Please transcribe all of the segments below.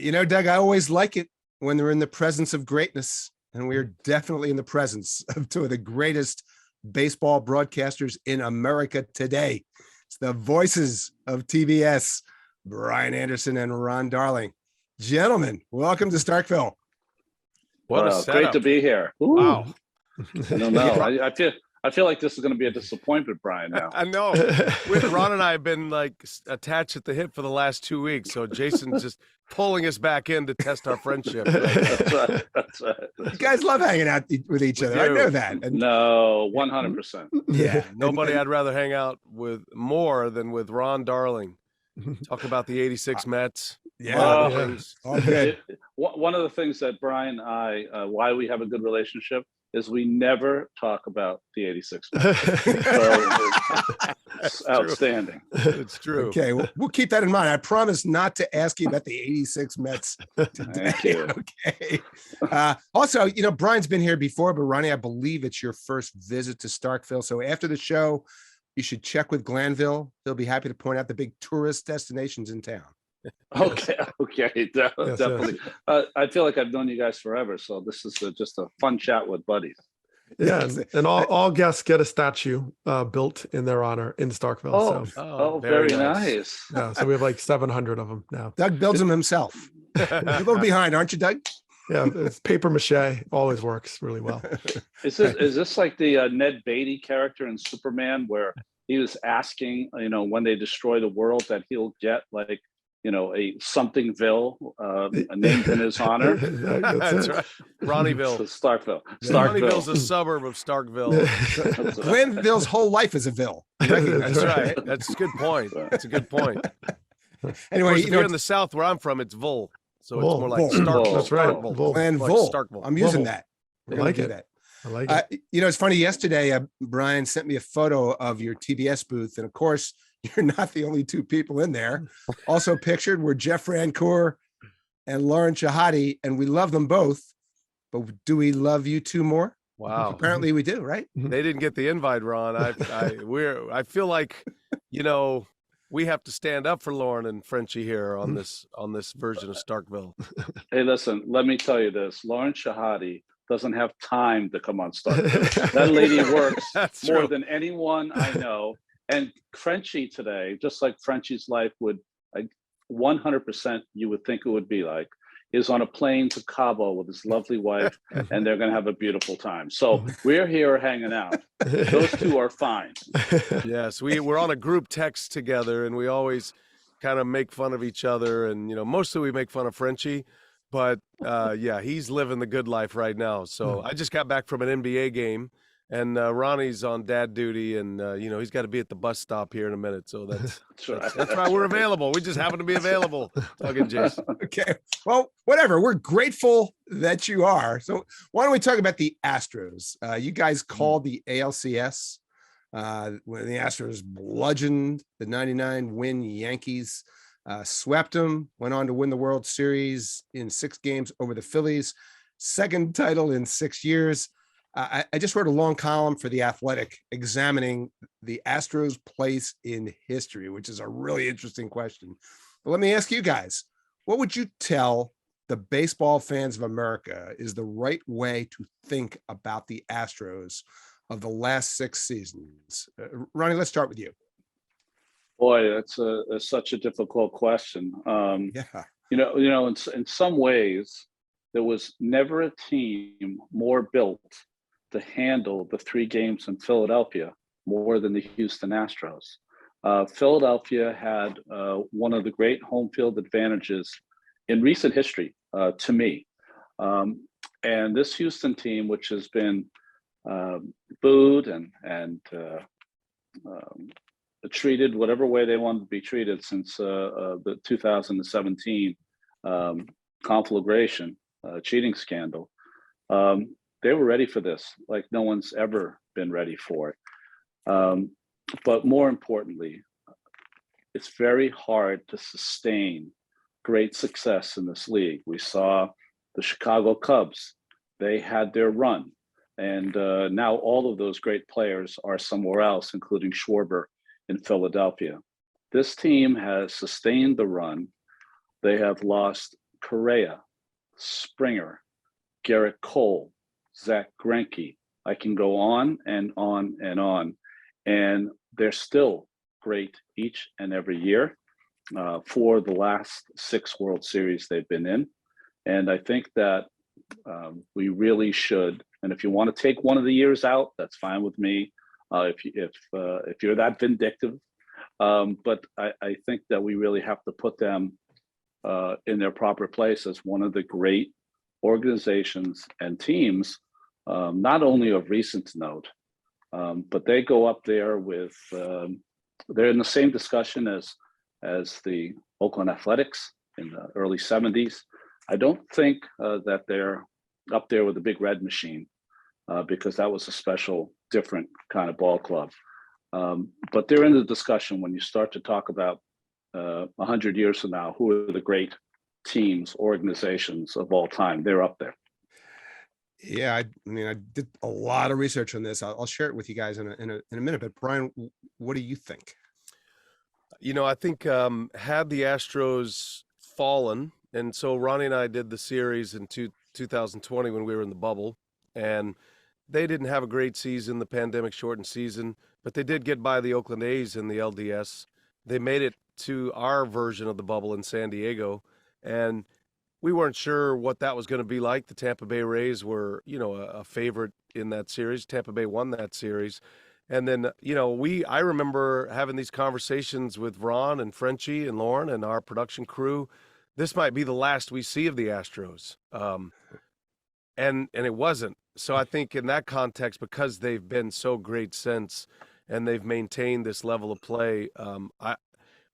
Doug, I always like it when they're in the presence of greatness, and we are definitely in the presence of two of the greatest baseball broadcasters in America today. It's the voices of TBS, Brian Anderson and Ron Darling. Gentlemen, welcome to Starkville. What a setup. Great to be here. Ooh. Wow. I don't know. I feel like this is going to be a disappointment, Brian, now. I know. Ron and I have been attached at the hip for the last 2 weeks, so Jason's just pulling us back in to test our friendship. That's right. You guys love hanging out with each other. I know that. No, 100%. Yeah. Nobody I'd rather hang out with more than with Ron Darling. Talk about the 86 Mets. Yeah. Okay. One of the things that Brian and I, why we have a good relationship, is we never talk about the 86 Mets. So it's outstanding. It's true. Okay, we'll keep that in mind. I promise not to ask you about the 86 Mets today. Thank you. Okay. Also, Brian's been here before, but Ronnie, I believe it's your first visit to Starkville. So after the show, you should check with Glanville. They'll be happy to point out the big tourist destinations in town. Okay, definitely. Yes. I feel like I've known you guys forever, so this is just a fun chat with buddies. Yeah, and all guests get a statue built in their honor in Starkville. Very nice. Yeah, so we have like 700 of them now. Doug builds them himself. You're a little behind, aren't you, Doug? Yeah, it's paper mache. Always works really well. Is this like the Ned Beatty character in Superman, where he was asking, when they destroy the world, that he'll get a somethingville named in his honor? That's right. Ronnieville. Starkville. Ronnieville's a suburb of Starkville. Glenville's whole life is a ville. That's right. That's a good point. That's a good point. Anyway, if you're in the South where I'm from, it's Vol. So it's more like Starkville. That's right. Glenville. Starkville. I'm using that. I like it. I like it. It's funny. Yesterday, Brian sent me a photo of your TBS booth, and of course, you're not the only two people in there. Also pictured were Jeff Rancour and Lauren Shahadi, and we love them both. But do we love you two more? Wow. Apparently we do, right? They didn't get the invite, Ron. I feel like, we have to stand up for Lauren and Frenchie here on this version of Starkville. Hey, listen, let me tell you this. Lauren Shahadi doesn't have time to come on Starkville. That lady works more than anyone I know. And Frenchie today, just like Frenchie's life would 100% you would think it would be like, is on a plane to Cabo with his lovely wife, and they're going to have a beautiful time. So we're here hanging out. Those two are fine. Yes, we're on a group text together, and we always kind of make fun of each other. And, mostly we make fun of Frenchie. But, he's living the good life right now. So I just got back from an NBA game. And Ronnie's on dad duty, and he's got to be at the bus stop here in a minute. So that's why we're available. We just happen to be available. Talking Jason. Okay. Well, whatever. We're grateful that you are. So why don't we talk about the Astros? You guys called the ALCS when the Astros bludgeoned the 99-win Yankees, swept them, went on to win the World Series in 6 games over the Phillies, second title in 6 years. I just wrote a long column for The Athletic examining the Astros' place in history, which is a really interesting question. But let me ask you guys, what would you tell the baseball fans of America is the right way to think about the Astros of the last 6 seasons? Ronnie, let's start with you. Boy, that's such a difficult question. In some ways, there was never a team more built to handle the 3 games in Philadelphia more than the Houston Astros. Philadelphia had one of the great home field advantages in recent history, to me. And this Houston team, which has been booed and treated whatever way they wanted to be treated since the 2017 conflagration, cheating scandal, they were ready for this, like no one's ever been ready for it. But more importantly, it's very hard to sustain great success in this league. We saw the Chicago Cubs, they had their run. And now all of those great players are somewhere else, including Schwarber in Philadelphia. This team has sustained the run. They have lost Correa, Springer, Garrett Cole, Zach Greinke. I can go on and on and on. And they're still great each and every year for the last 6 World Series they've been in. And I think that we really should. And if you want to take one of the years out, that's fine with me. If you're that vindictive, but I think that we really have to put them in their proper place as one of the great organizations and teams, not only of recent note, but they go up there with. They're in the same discussion as the Oakland Athletics in the early '70s. I don't think that they're up there with the Big Red Machine because that was a special, different kind of ball club. But they're in the discussion when you start to talk about 100 years from now, who are the great teams, organizations of all time? They're up there. Yeah, I mean, I did a lot of research on this. I'll share it with you guys in a minute. But Brian, what do you think? I think had the Astros fallen, and so Ronnie and I did the series in 2020 when we were in the bubble, and they didn't have a great season, the pandemic shortened season, but they did get by the Oakland A's in the LDS. They made it to our version of the bubble in San Diego, and we weren't sure what that was going to be like. The Tampa Bay Rays were, a favorite in that series. Tampa Bay won that series. And then, I remember having these conversations with Ron and Frenchie and Lauren and our production crew. This might be the last we see of the Astros. And it wasn't. So I think in that context, because they've been so great since and they've maintained this level of play,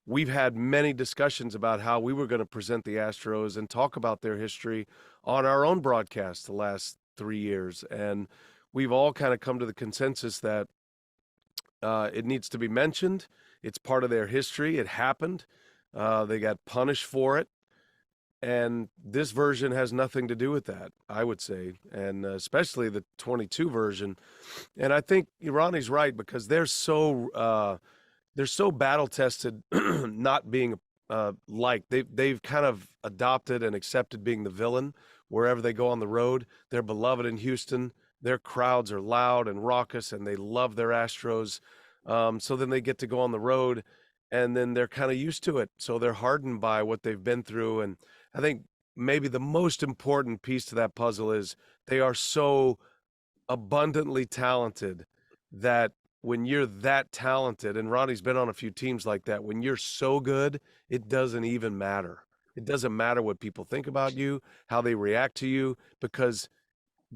we've had many discussions about how we were going to present the Astros and talk about their history on our own broadcast the last 3 years. And we've all kind of come to the consensus that it needs to be mentioned. It's part of their history. It happened. They got punished for it. And this version has nothing to do with that, I would say, and especially the 22 version. And I think Ronnie's right, because they're so battle tested, not being liked. They've kind of adopted and accepted being the villain wherever they go on the road. They're beloved in Houston. Their crowds are loud and raucous, and they love their Astros. So then they get to go on the road, and then they're kind of used to it. So they're hardened by what they've been through. And I think maybe the most important piece to that puzzle is they are so abundantly talented that when you're that talented, and Ronnie's been on a few teams like that, when you're so good, it doesn't even matter. It doesn't matter what people think about you, how they react to you, because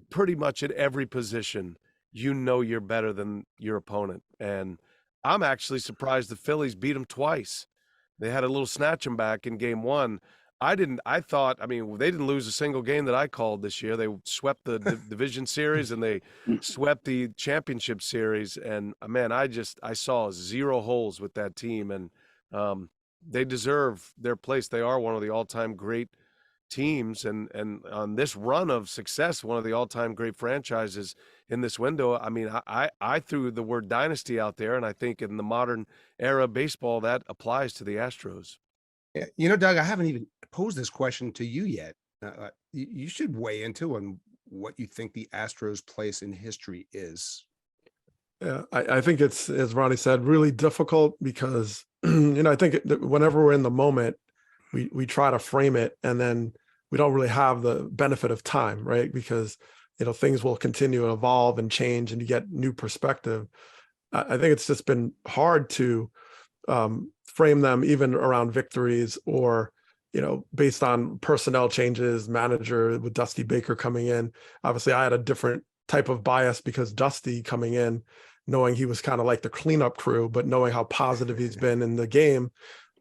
pretty much at every position, you're better than your opponent. And I'm actually surprised the Phillies beat them twice. They had a little snatch 'em back in game 1. They didn't lose a single game that I called this year. They swept the division series and they swept the championship series. And man, I saw 0 holes with that team, and they deserve their place. They are one of the all-time great teams, and on this run of success, one of the all-time great franchises in this window. I mean, I threw the word dynasty out there, and I think in the modern era of baseball, that applies to the Astros. Yeah, Doug, I haven't even posed this question to you yet. You should weigh into on what you think the Astros' place in history is. Yeah, I think it's, as Ronnie said, really difficult because, I think whenever we're in the moment, we try to frame it, and then we don't really have the benefit of time, right? Because, things will continue to evolve and change, and you get new perspective. I think it's just been hard to frame them even around victories or, based on personnel changes, manager with Dusty Baker coming in. Obviously, I had a different type of bias because Dusty coming in, knowing he was kind of like the cleanup crew, but knowing how positive he's been in the game,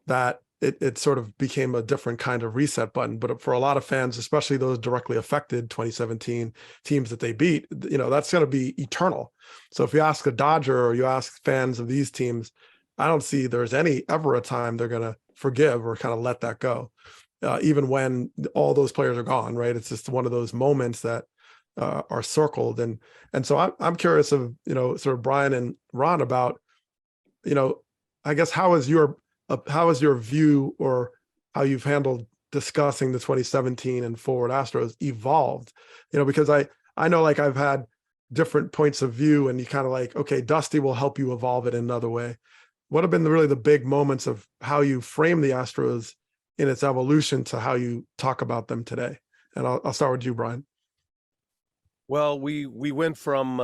that it sort of became a different kind of reset button. But for a lot of fans, especially those directly affected 2017 teams that they beat, that's going to be eternal. So if you ask a Dodger or you ask fans of these teams, I don't see there's ever a time they're going to forgive or kind of let that go, even when all those players are gone, right? It's just one of those moments that are circled. And so I'm curious of, sort of Brian and Ron about, I guess, how is your view or how you've handled discussing the 2017 and forward Astros evolved, because I know, like, I've had different points of view, and you kind of like, okay, Dusty will help you evolve it in another way. What have been really the big moments of how you frame the Astros in its evolution to how you talk about them today? And I'll start with you, Brian. Well, we went from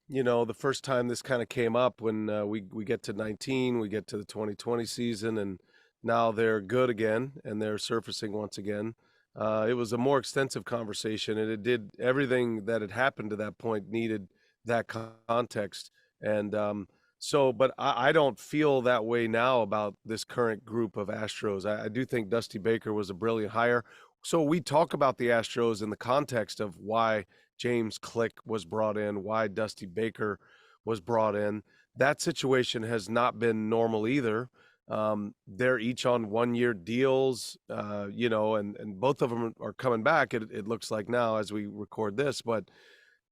the first time this kind of came up when we get to 19, we get to the 2020 season, and now they're good again and they're surfacing once again. It was a more extensive conversation, and it did everything that had happened to that point needed that context. And but I don't feel that way now about this current group of Astros. I do think Dusty Baker was a brilliant hire. So we talk about the Astros in the context of why James Click was brought in, why Dusty Baker was brought in. That situation has not been normal either. They're each on 1-year deals, and both of them are coming back. It looks like now as we record this, but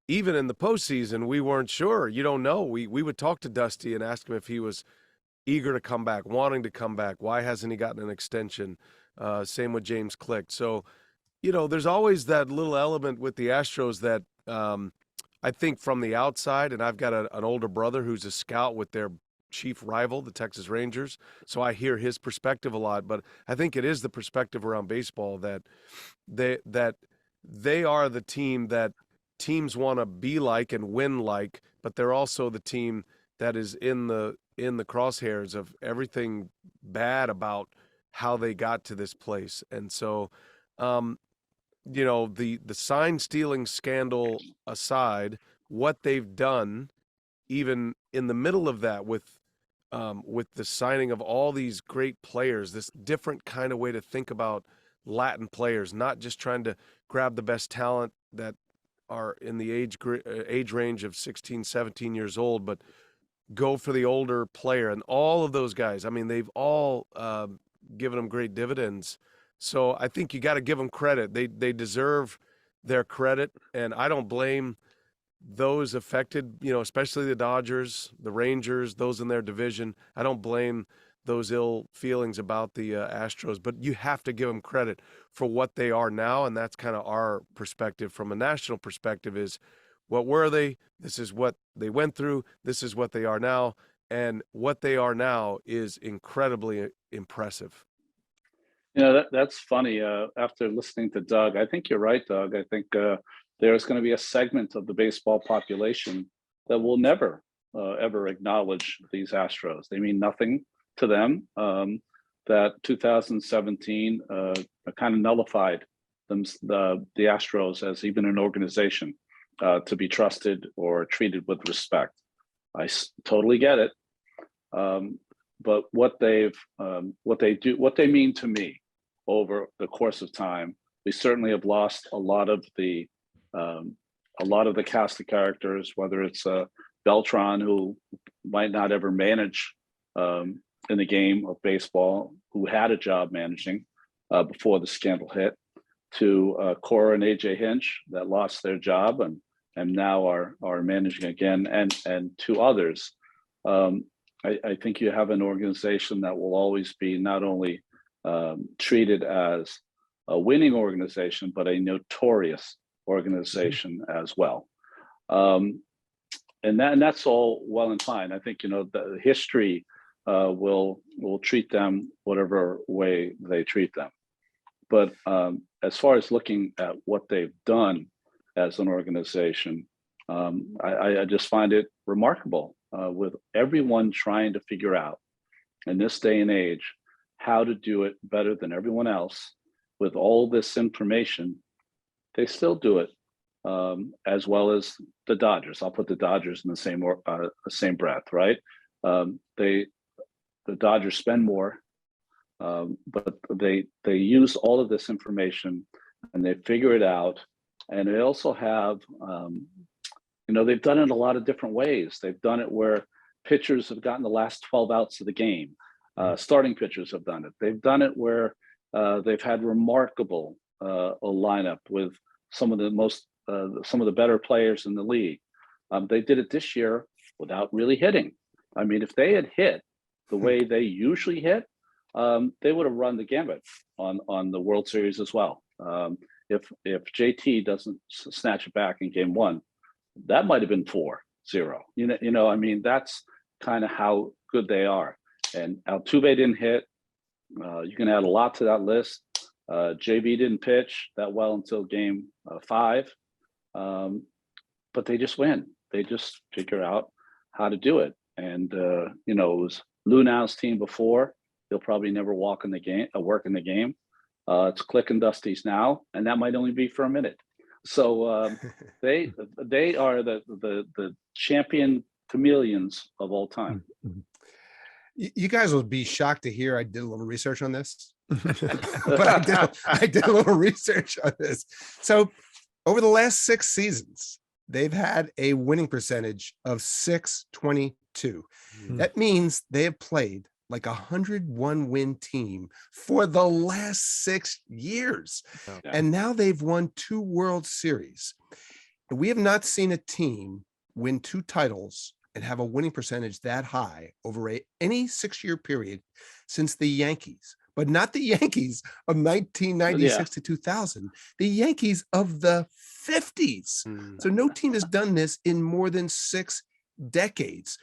even in the postseason, we weren't sure. You don't know. We would talk to Dusty and ask him if he was eager to come back, wanting to come back. Why hasn't he gotten an extension? Same with James Click. So, there's always that little element with the Astros that I think from the outside, and I've got an older brother who's a scout with their chief rival, the Texas Rangers. So I hear his perspective a lot, but I think it is the perspective around baseball that they are the team that teams want to be like and win like, but they're also the team that is in the crosshairs of everything bad about how they got to this place. And so, the sign stealing scandal aside, what they've done, even in the middle of that, with the signing of all these great players, this different kind of way to think about Latin players, not just trying to grab the best talent that are in the age range of 16, 17 years old, but go for the older player. And all of those guys, I mean, they've all given them great dividends. So I think you got to give them credit. They deserve their credit, and I don't blame those affected, especially the Dodgers, the Rangers, those in their division. I don't blame those ill feelings about the Astros, but you have to give them credit for what they are now, and that's kind of our perspective from a national perspective is, what were they? This is what they went through. This is what they are now, and what they are now is incredibly impressive. That's funny. After listening to Doug, I think you're right, Doug. I think there's going to be a segment of the baseball population that will never, ever acknowledge these Astros. They mean nothing to them. That 2017 kind of nullified the Astros as even an organization to be trusted or treated with respect. I totally get it. But what they mean to me over the course of time, we certainly have lost a lot of the cast of characters, whether it's Beltran, who might not ever manage in the game of baseball, who had a job managing before the scandal hit, to Cora and AJ Hinch that lost their job and now are managing again, and to others. I think you have an organization that will always be not only treated as a winning organization, but a notorious organization as well. And that's all well and fine. I think, the history will treat them whatever way they treat them. But as far as looking at what they've done as an organization, I just find it remarkable with everyone trying to figure out in this day and age how to do it better than everyone else. With all this information, they still do it as well as the Dodgers. I'll put the Dodgers in the same breath, right? The Dodgers spend more, but they use all of this information and they figure it out. And they also have, they've done it a lot of different ways. They've done it where pitchers have gotten the last 12 outs of the game. Starting pitchers have done it. They've done it where they've had remarkable a lineup with some of the better players in the league. They did it this year without really hitting. I mean, if they had hit the way they usually hit, they would have run the gambit on the World Series as well. If JT doesn't snatch it back in Game 1, that might have been 4-0. I mean, that's kind of how good they are. And Altuve didn't hit. You can add a lot to that list. JB didn't pitch that well until Game 5, but they just win. They just figure out how to do it. And it was Lunau's team before. He'll probably never work in the game. It's Click and Dusty's now, and that might only be for a minute. So they are the champion chameleons of all time. You guys will be shocked to hear I did a little research on this, but I did a little research on this. So over the last 6 seasons, they've had a winning percentage of .622. That means they have played like 101 win team for the last 6 years. Yeah. And now they've won 2 World Series. We have not seen a team win 2 titles and have a winning percentage that high over any 6-year period since the Yankees, but not the Yankees of 1996 to 2000, the Yankees of the 50s. So no team has done this in more than 6 decades.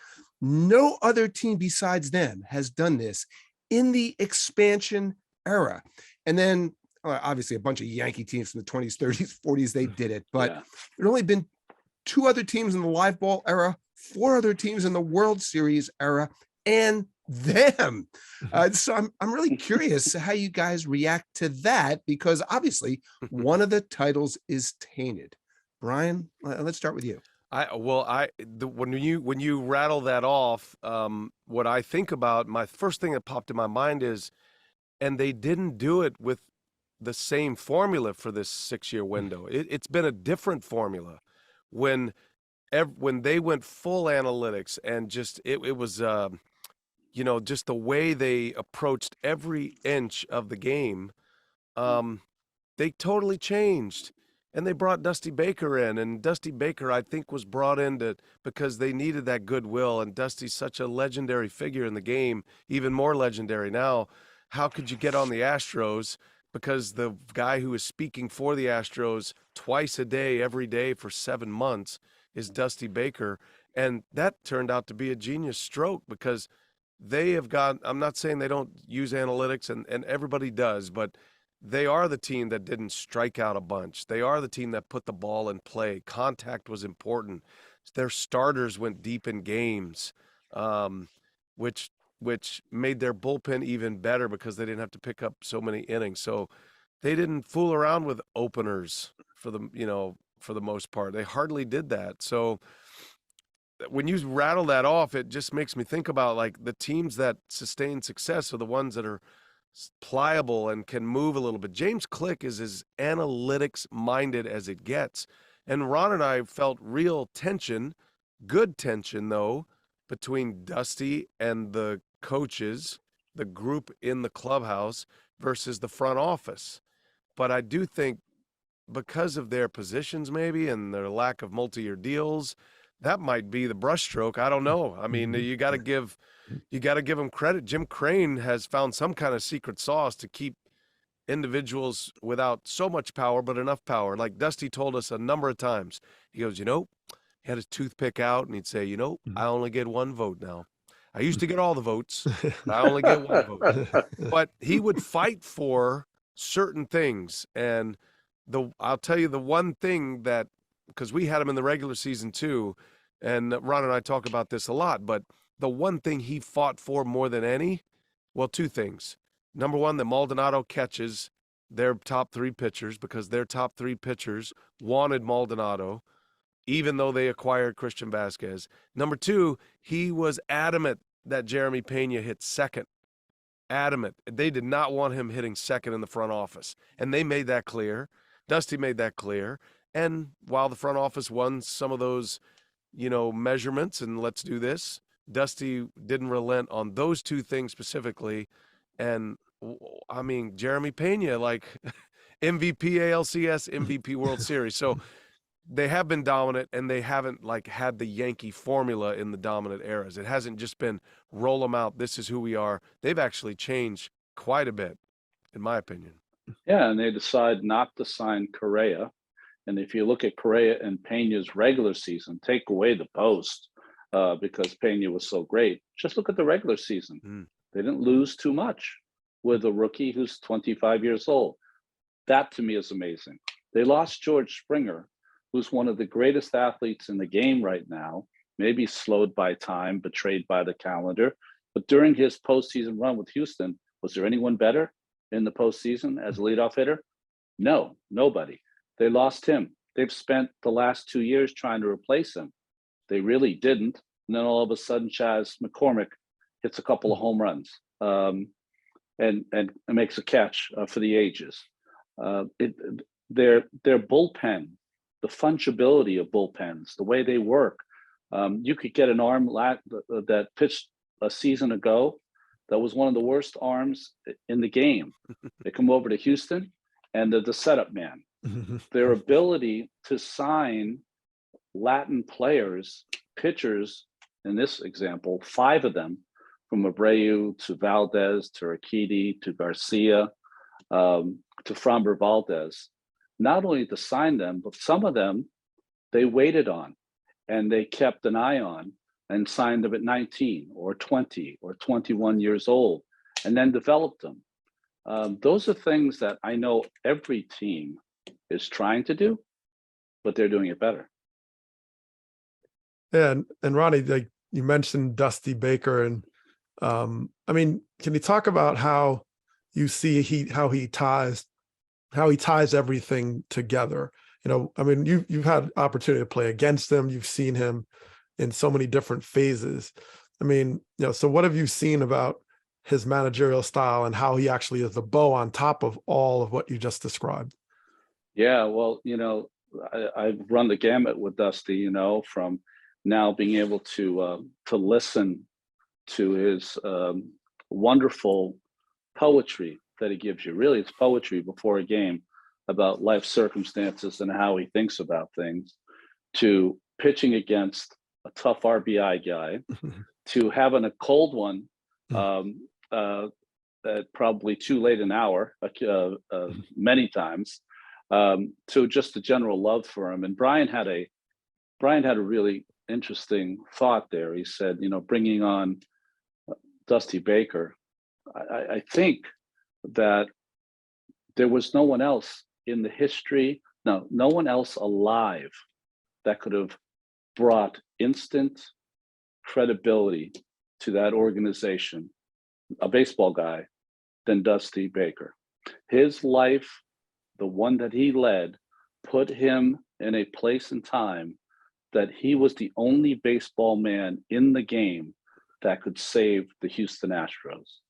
No other team besides them has done this in the expansion era. And then obviously a bunch of Yankee teams from the 20s, 30s, 40s, they did it, but there'd only been 2 other teams in the live ball era, 4 other teams in the World Series era, and them. So I'm really curious how you guys react to that, because obviously one of the titles is tainted. Brian, let's start with you. When you rattle that off, what I think about, my first thing that popped in my mind is, and they didn't do it with the same formula for this 6-year window. It's been a different formula. When they went full analytics and just it was just the way they approached every inch of the game, they totally changed. And they brought Dusty Baker in, and Dusty Baker, I think, was brought in because they needed that goodwill. And Dusty's such a legendary figure in the game, even more legendary now. How could you get on the Astros? Because the guy who is speaking for the Astros twice a day, every day for 7 months is Dusty Baker. And that turned out to be a genius stroke, because they have got, I'm not saying they don't use analytics, and everybody does, but they are the team that didn't strike out a bunch. They are the team that put the ball in play. Contact was important. Their starters went deep in games, which made their bullpen even better because they didn't have to pick up so many innings. So they didn't fool around with openers for the most part. They hardly did that. So when you rattle that off, it just makes me think about, like, the teams that sustain success are the ones that are pliable and can move a little bit. James Click is as analytics minded as it gets. And Ron and I felt real tension, good tension though, between Dusty and the coaches, the group in the clubhouse versus the front office. But I do think because of their positions maybe and their lack of multi-year deals, that might be the brushstroke. I don't know. I mean, you got to give them credit. Jim Crane has found some kind of secret sauce to keep individuals without so much power, but enough power. Like Dusty told us a number of times, he goes, he had his toothpick out and he'd say, I only get 1 vote now. I used to get all the votes, but I only get 1 vote. But he would fight for certain things. And I'll tell you the one thing that, because we had him in the regular season too, and Ron and I talk about this a lot, but the one thing he fought for more than any, 2 things. Number one, that Maldonado catches their top 3 pitchers, because their top 3 pitchers wanted Maldonado, even though they acquired Christian Vasquez. Number 2, he was adamant that Jeremy Pena hit second. Adamant. They did not want him hitting second in the front office. And they made that clear. Dusty made that clear. And while the front office won some of those, measurements and let's do this, Dusty didn't relent on those 2 things specifically. And I mean, Jeremy Pena, like MVP ALCS, MVP World Series. So they have been dominant, and they haven't had the Yankee formula in the dominant eras. It hasn't just been roll them out. This is who we are. They've actually changed quite a bit, in my opinion. Yeah, and they decide not to sign Correa. And if you look at Correa and Pena's regular season, take away the post because Pena was so great. Just look at the regular season. They didn't lose too much with a rookie who's 25 years old. That to me is amazing. They lost George Springer, who's one of the greatest athletes in the game right now, maybe slowed by time, betrayed by the calendar. But during his postseason run with Houston, was there anyone better in the postseason as a leadoff hitter? No, nobody. They lost him. They've spent the last 2 years trying to replace him. They really didn't. And then all of a sudden, Chas McCormick hits a couple of home runs and makes a catch for the ages. Their bullpen, the fungibility of bullpens, the way they work. You could get an arm that pitched a season ago that was one of the worst arms in the game. They come over to Houston and they're the setup man. Their ability to sign Latin players, pitchers, in this example, 5 of them, from Abreu to Valdez to Urquidy to Garcia to Framber Valdez, not only to sign them, but some of them they waited on and they kept an eye on and signed them at 19 or 20 or 21 years old and then developed them. Those are things that I know every team is trying to do, but they're doing it better. Yeah, and Ronnie, like you mentioned Dusty Baker, and I mean, can you talk about how you see how he ties everything together? You know, I mean, you've had opportunity to play against him. You've seen him in so many different phases. I mean, you know, so what have you seen about his managerial style and how he actually is the bow on top of all of what you just described? Yeah, well, you know, I've run the gamut with Dusty, you know, from now being able to listen to his wonderful poetry that he gives you. Really, it's poetry before a game about life circumstances and how he thinks about things, to pitching against a tough RBI guy, to having a cold one at probably too late an hour many times, to just a general love for him. And Brian had a really interesting thought there. He said, you know, bringing on Dusty Baker, I think that there was no one else in the history, no one else alive that could have brought instant credibility to that organization, a baseball guy, than Dusty Baker. His life, the one that he led, put him in a place and time that he was the only baseball man in the game that could save the Houston Astros.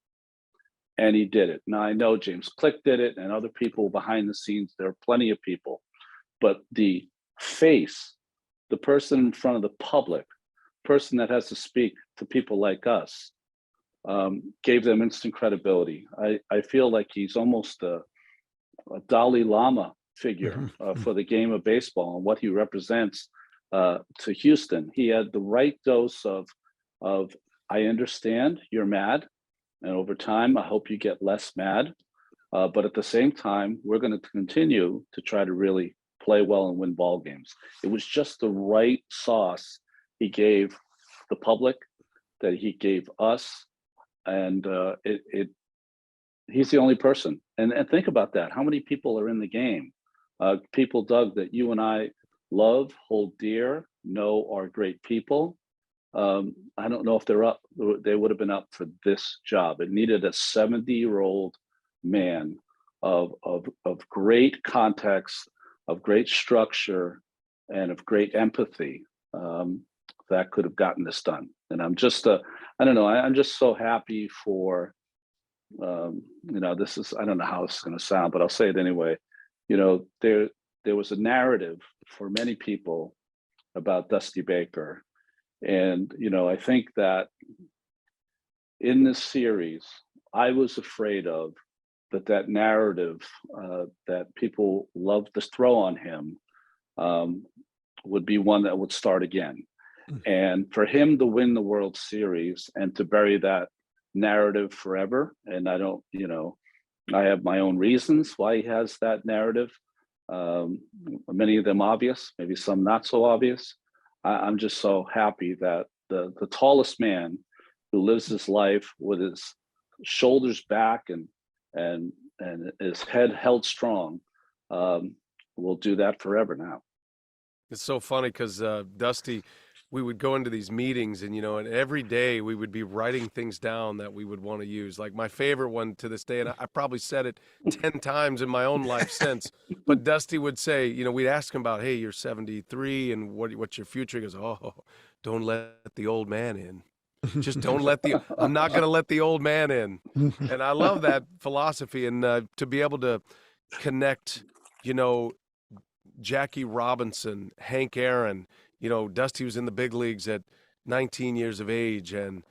And he did it. Now, I know James Click did it and other people behind the scenes. There are plenty of people. But the face, the person in front of the public, person that has to speak to people like us, gave them instant credibility. I feel like he's almost a Dalai Lama figure for the game of baseball and what he represents to Houston. He had the right dose of I understand you're mad, and over time I hope you get less mad, but at the same time we're going to continue to try to really play well and win ball games. It was just the right sauce he gave the public, that he gave us, and he's the only person. And think about that. How many people are in the game? People, Doug, that you and I love, hold dear, know are great people. I don't know if they would have been up for this job. It needed a 70-year-old man of great context, of great structure, and of great empathy that could have gotten this done. And I'm just, I don't know, I'm just so happy for, you know, this is, I don't know how it's going to sound, but I'll say it anyway. You know, there was a narrative for many people about Dusty Baker. And, you know, I think that in this series, I was afraid of that narrative that people love to throw on him would be one that would start again. And for him to win the World Series and to bury that narrative forever. And I don't, I have my own reasons why he has that narrative. Many of them obvious, maybe some not so obvious. I'm just so happy that the tallest man who lives his life with his shoulders back and his head held strong will do that forever now. It's so funny because Dusty, we would go into these meetings and, and every day we would be writing things down that we would want to use. Like my favorite one to this day, and I probably said it 10 times in my own life since, but Dusty would say, we'd ask him about, hey, you're 73 and what's your future? He goes, oh, don't let the old man in. Just don't I'm not going to let the old man in. And I love that philosophy. And to be able to connect, Jackie Robinson, Hank Aaron, Dusty was in the big leagues at 19 years of age, and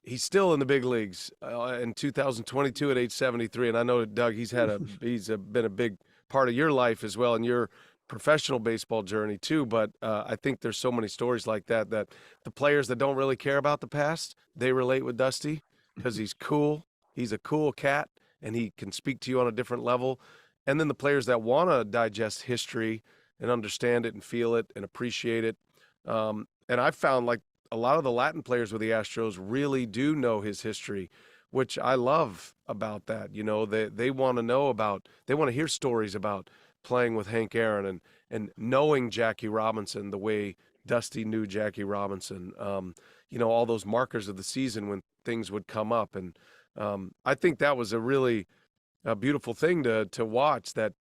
he's still in the big leagues in 2022 at age 73. And I know, Doug, he's been a big part of your life as well, and your professional baseball journey too. But I think there's so many stories like that the players that don't really care about the past, they relate with Dusty because he's cool. He's a cool cat, and he can speak to you on a different level. And then the players that want to digest history and understand it and feel it and appreciate it. And I found like a lot of the Latin players with the Astros really do know his history, which I love about that. They want to know they want to hear stories about playing with Hank Aaron and knowing Jackie Robinson the way Dusty knew Jackie Robinson, all those markers of the season when things would come up. And I think that was a beautiful thing to watch, that,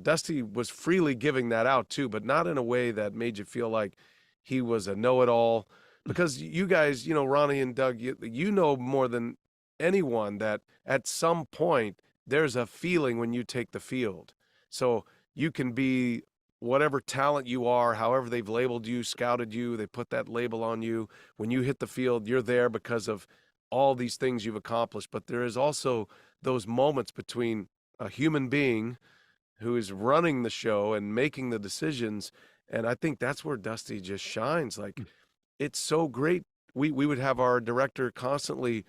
Dusty was freely giving that out too, but not in a way that made you feel like he was a know-it-all. Because you guys, Ronnie and Doug, you know more than anyone that at some point there's a feeling when you take the field. So you can be whatever talent you are, however they've labeled you, scouted you, they put that label on you. When you hit the field, you're there because of all these things you've accomplished. But there is also those moments between a human being who is running the show and making the decisions. And I think that's where Dusty just shines. Like, it's so great. We would have our director constantly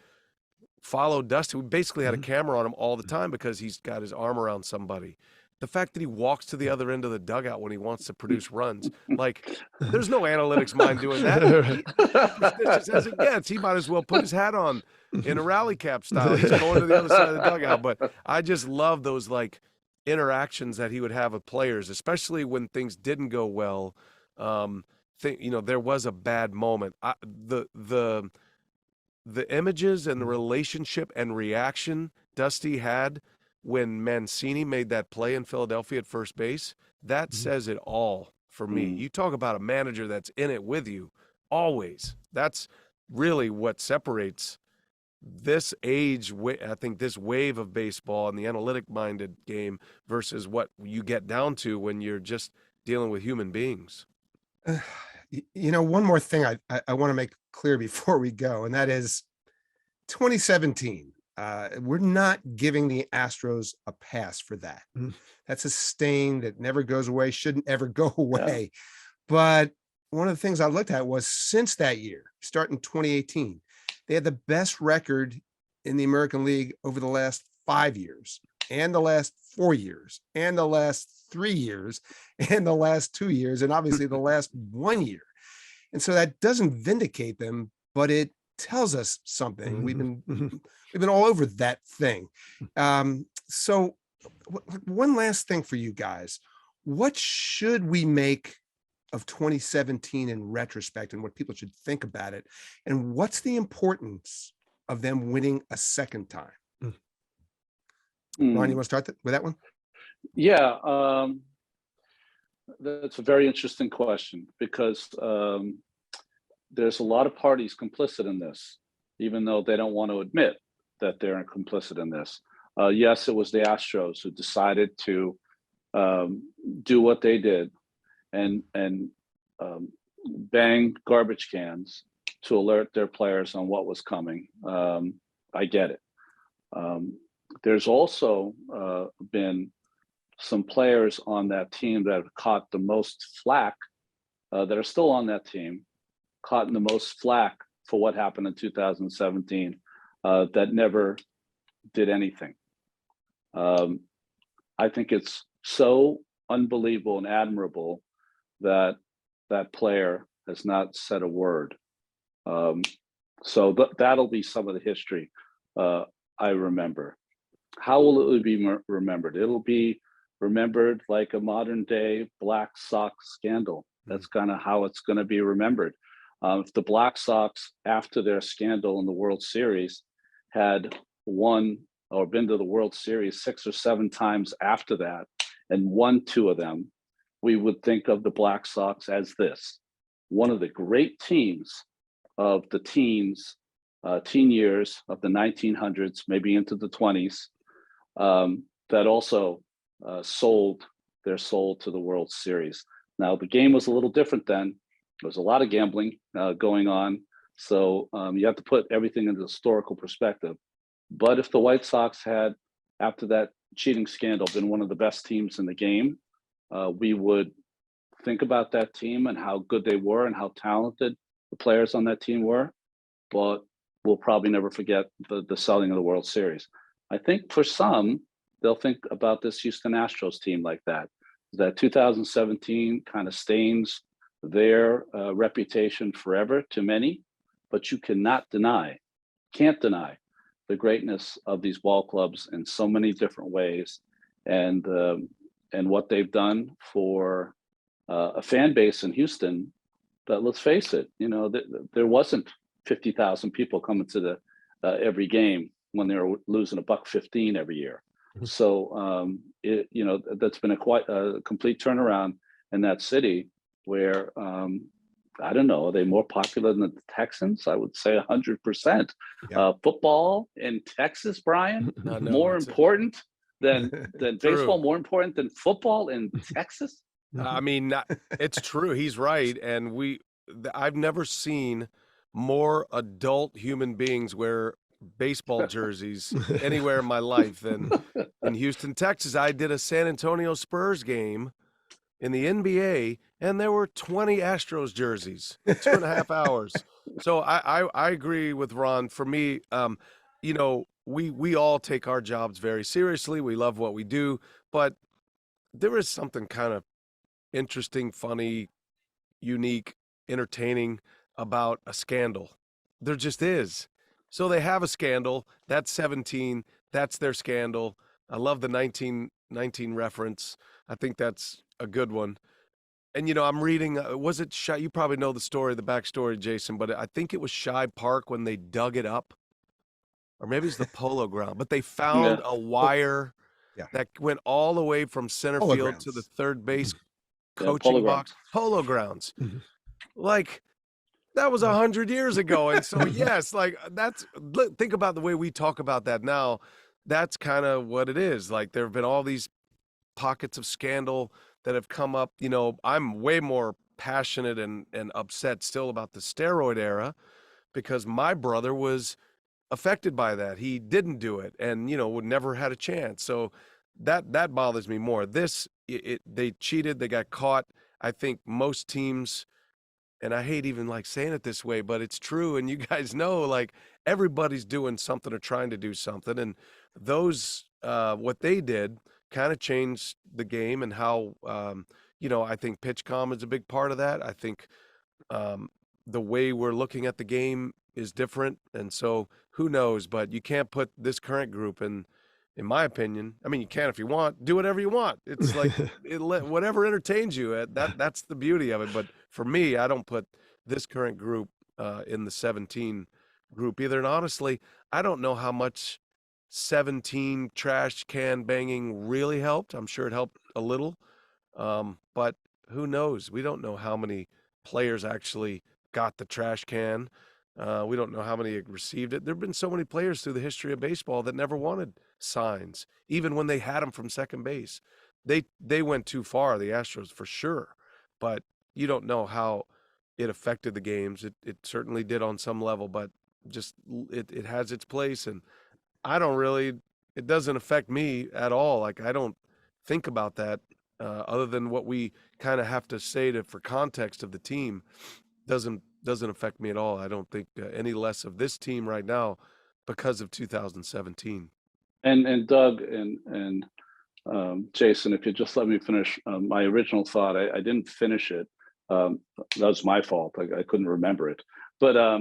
follow Dusty. We basically had a camera on him all the time because he's got his arm around somebody. The fact that he walks to the other end of the dugout when he wants to produce runs, like, there's no analytics mind doing that. It's just as it gets. He might as well put his hat on in a rally cap style. He's going to the other side of the dugout. But I just love those, like, interactions that he would have with players, especially when things didn't go well. There was a bad moment. The images and the relationship and reaction Dusty had when Mancini made that play in Philadelphia at first base, that says it all for me. You talk about a manager that's in it with you always. That's really what separates this age, I think, this wave of baseball and the analytic-minded game versus what you get down to when you're just dealing with human beings. One more thing I want to make clear before we go, and that is 2017. We're not giving the Astros a pass for that. That's a stain that never goes away, shouldn't ever go away. Yeah. But one of the things I looked at was since that year, starting 2018, they had the best record in the American League over the last 5 years, and the last 4 years, and the last 3 years, and the last 2 years, and obviously the last 1 year. And so that doesn't vindicate them, but it tells us something. We've been all over that thing. So one last thing for you guys. What should we make of 2017 in retrospect, and what people should think about it? And what's the importance of them winning a second time? Ron, you want to start with that one? Yeah, that's a very interesting question, because there's a lot of parties complicit in this, even though they don't want to admit that they're complicit in this. Yes, it was the Astros who decided to do what they did and bang garbage cans to alert their players on what was coming. I get it. There's also been some players on that team that have caught the most flack, that are still on that team, caught in the most flack for what happened in 2017 that never did anything. I think it's so unbelievable and admirable that that player has not said a word. So that'll be some of the history I remember. How will it be remembered? It'll be remembered like a modern day Black Sox scandal. That's kind of how it's going to be remembered. If the Black Sox, after their scandal in the World Series, had won or been to the World Series 6 or 7 times after that and won 2 of them, we would think of the Black Sox as this, one of the great teams of the teen years of the 1900s, maybe into the 20s, that also sold their soul to the World Series. Now, the game was a little different then. There was a lot of gambling going on. So you have to put everything into historical perspective. But if the White Sox had, after that cheating scandal, been one of the best teams in the game, we would think about that team and how good they were and how talented the players on that team were. But we'll probably never forget the selling of the World Series. I think for some, they'll think about this Houston Astros team like that. That 2017 kind of stains their reputation forever to many, but you can't deny the greatness of these ball clubs in so many different ways, and what they've done for a fan base in Houston. But let's face it, there wasn't 50,000 people coming to the every game when they were losing $1.15 every year. So that's been a complete turnaround in that city where I don't know, are they more popular than the Texans? I would say 100%. Yeah. Football in Texas, Brian, No, more important than baseball, more important than football in Texas. I mean, it's true. He's right, and I've never seen more adult human beings wear baseball jerseys anywhere in my life than in Houston, Texas. I did a San Antonio Spurs game in the NBA, and there were 20 Astros jerseys, 2.5 hours. So I agree with Ron. For me, we all take our jobs very seriously. We love what we do, but there is something kind of interesting, funny, unique, entertaining about a scandal. There just is. So they have a scandal. That's 17. That's their scandal. I love the 1919 reference. I think that's a good one. And, I'm reading, was it Shy? You probably know the backstory, Jason, but I think it was Shibe Park when they dug it up. Or maybe it's the Polo Ground. But they found a wire that went all the way from center field to the third base coaching box. Polo Grounds. Like, that was 100 years ago. And so, yes, think about the way we talk about that now. That's kind of what it is. Like, there have been all these pockets of scandal that have come up. I'm way more passionate and upset still about the steroid era because my brother was affected by that. He didn't do it and, would never had a chance. So that bothers me more. They cheated. They got caught. I think most teams, and I hate even saying it this way, but it's true. And you guys know, everybody's doing something or trying to do something. And those, what they did kind of changed the game and how, I think PitchCom is a big part of that. I think the way we're looking at the game is different. And so who knows, but you can't put this current group in my opinion. I mean, you can if you want, do whatever you want. It's whatever entertains you. That's the beauty of it. But for me, I don't put this current group in the 17 group either. And honestly, I don't know how much 17 trash can banging really helped. I'm sure it helped a little. But who knows? We don't know how many players actually got the trash can. We don't know how many received it. There have been so many players through the history of baseball that never wanted signs, even when they had them from second base. They went too far, the Astros, for sure. But you don't know how it affected the games. It certainly did on some level, but just it has its place. And it doesn't affect me at all. I don't think about that other than what we kind of have to say for context of the team doesn't affect me at all. I don't think any less of this team right now because of 2017. And Doug and Jason, if you just let me finish my original thought, I didn't finish it. That was my fault. I couldn't remember it. But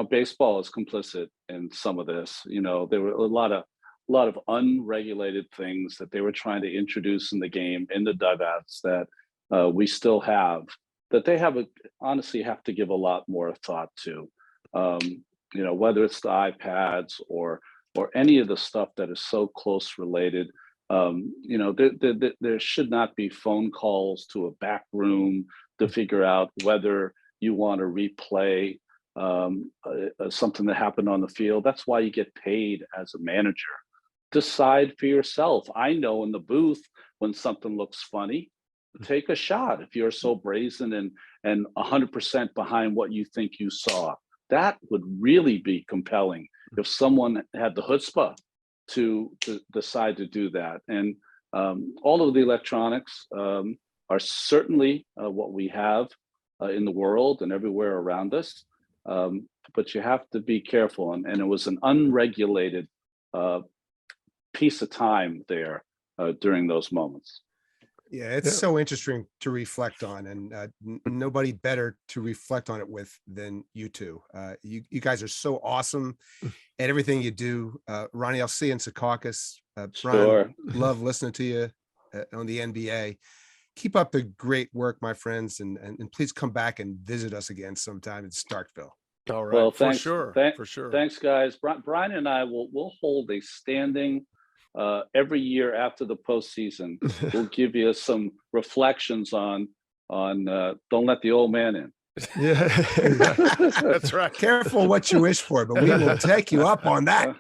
baseball is complicit in some of this. There were a lot of unregulated things that they were trying to introduce in the game, in the dugouts, that we still have, that they honestly have to give a lot more thought to. Whether it's the iPads or any of the stuff that is so close related. There should not be phone calls to a back room to figure out whether you want to replay something that happened on the field. That's why you get paid as a manager. Decide for yourself. I know in the booth when something looks funny, take a shot. If you're so brazen and 100% behind what you think you saw, that would really be compelling if someone had the chutzpah to decide to do that. And all of the electronics are certainly what we have in the world and everywhere around us. But you have to be careful. And it was an unregulated piece of time there during those moments. Yeah, it's so interesting to reflect on, and nobody better to reflect on it with than you two. You guys are so awesome at everything you do. Ronnie, I'll see you in Secaucus. Sure. Love listening to you on the NBA. Keep up the great work, my friends, and please come back and visit us again sometime in Starkville. All right, Well, for sure. Thanks, guys. Brian and I will hold a standing every year after the postseason. We'll give you some reflections on don't let the old man in. Yeah, That's right. Careful what you wish for, but we will take you up on that.